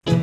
Okay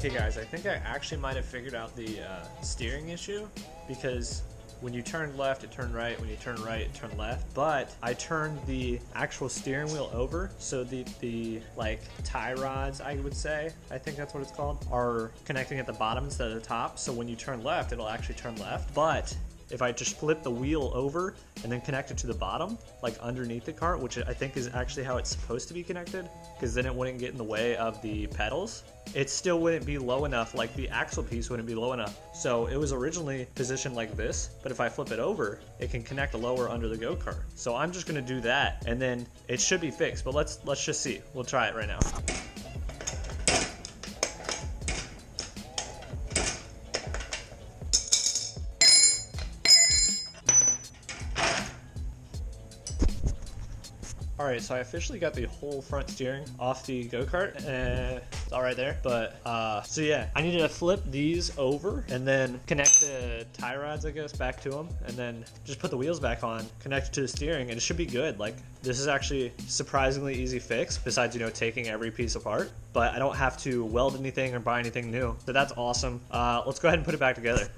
guys, I think I actually might have figured out the steering issue, because when you turn left, it turned right. When you turn right, it turned left. But I turned the actual steering wheel over, so the like tie rods, I would say, I think that's what it's called, are connecting at the bottom instead of the top. So when you turn left, it'll actually turn left. But if I just flip the wheel over and then connect it to the bottom, like underneath the cart, which I think is actually how it's supposed to be connected, because then it wouldn't get in the way of the pedals, it still wouldn't be low enough, like the axle piece wouldn't be low enough. So it was originally positioned like this, but if I flip it over, it can connect lower under the go-kart. So I'm just gonna do that, and then it should be fixed, but let's just see. We'll try it right now. Alright, so I officially got the whole front steering off the go-kart. It's all right there. But, so yeah, I needed to flip these over and then connect the tie rods, I guess, back to them. And then just put the wheels back on, connect it to the steering, and it should be good. Like, this is actually surprisingly easy fix, besides, you know, taking every piece apart. But I don't have to weld anything or buy anything new. So that's awesome. Let's go ahead and put it back together.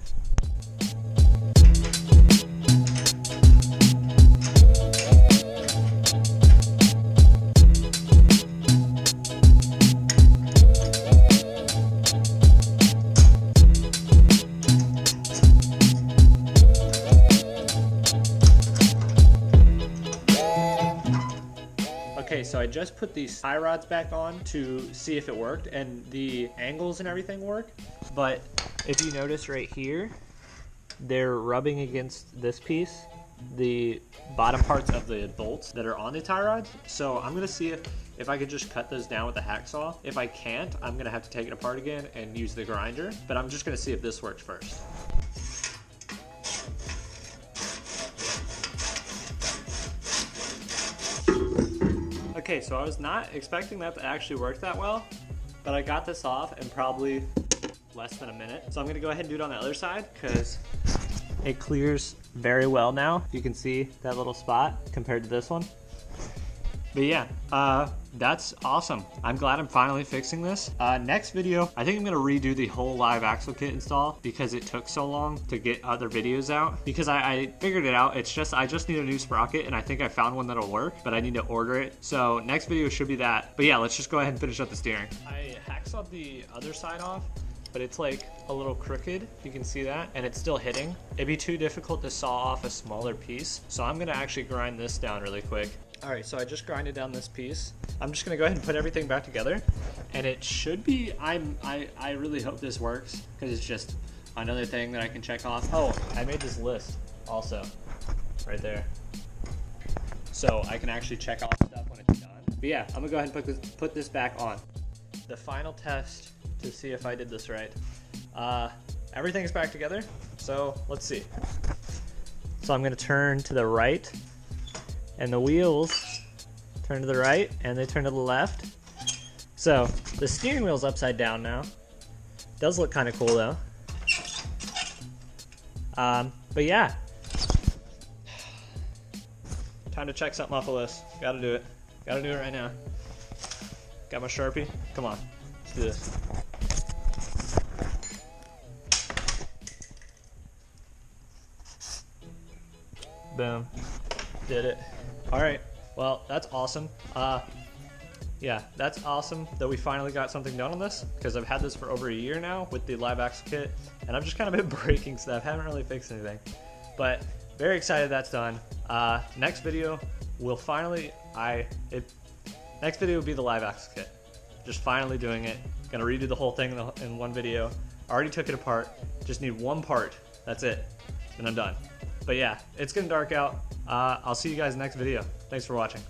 Okay, so I just put these tie rods back on to see if it worked, and the angles and everything work. But if you notice right here, they're rubbing against this piece, the bottom parts of the bolts that are on the tie rods. So I'm gonna see if I could just cut those down with a hacksaw. If I can't, I'm gonna have to take it apart again and use the grinder, but I'm just gonna see if this works first. Okay, so I was not expecting that to actually work that well, but I got this off in probably less than a minute. So I'm gonna go ahead and do it on the other side, because it clears very well now. You can see that little spot compared to this one. But yeah, that's awesome. I'm glad I'm finally fixing this. Next video, I think I'm gonna redo the whole live axle kit install, because it took so long to get other videos out. Because I figured it out. It's just, I just need a new sprocket, and I think I found one that'll work, but I need to order it. So next video should be that. But yeah, let's just go ahead and finish up the steering. I hacksawed the other side off, but it's like a little crooked, you can see that, and it's still hitting. It'd be too difficult to saw off a smaller piece, so I'm gonna actually grind this down really quick. All right, so I just grinded down this piece. I'm just gonna go ahead and put everything back together, and it should be, I really hope this works, because it's just another thing that I can check off. Oh, I made this list also, right there. So I can actually check off stuff when it's done. But yeah, I'm gonna go ahead and put this back on. The final test to see if I did this right. Everything's back together, so let's see. So I'm gonna turn to the right, and the wheels turn to the right, and they turn to the left. So the steering wheel's upside down now. Does look kind of cool though. But yeah, time to check something off the list. Gotta do it. Gotta do it right now. Got my Sharpie. Come on, let's do this. Boom. Did it. All right. Well, that's awesome. Yeah, that's awesome that we finally got something done on this, because I've had this for over a year now with the live axle kit, and I've just kind of been breaking stuff. Haven't really fixed anything, but very excited that's done. Next video will finally, next video will be the live axle kit. Just finally doing it. Gonna redo the whole thing in one video. Already took it apart. Just need one part. That's it. And I'm done. But yeah, it's getting dark out. I'll see you guys next video. Thanks for watching.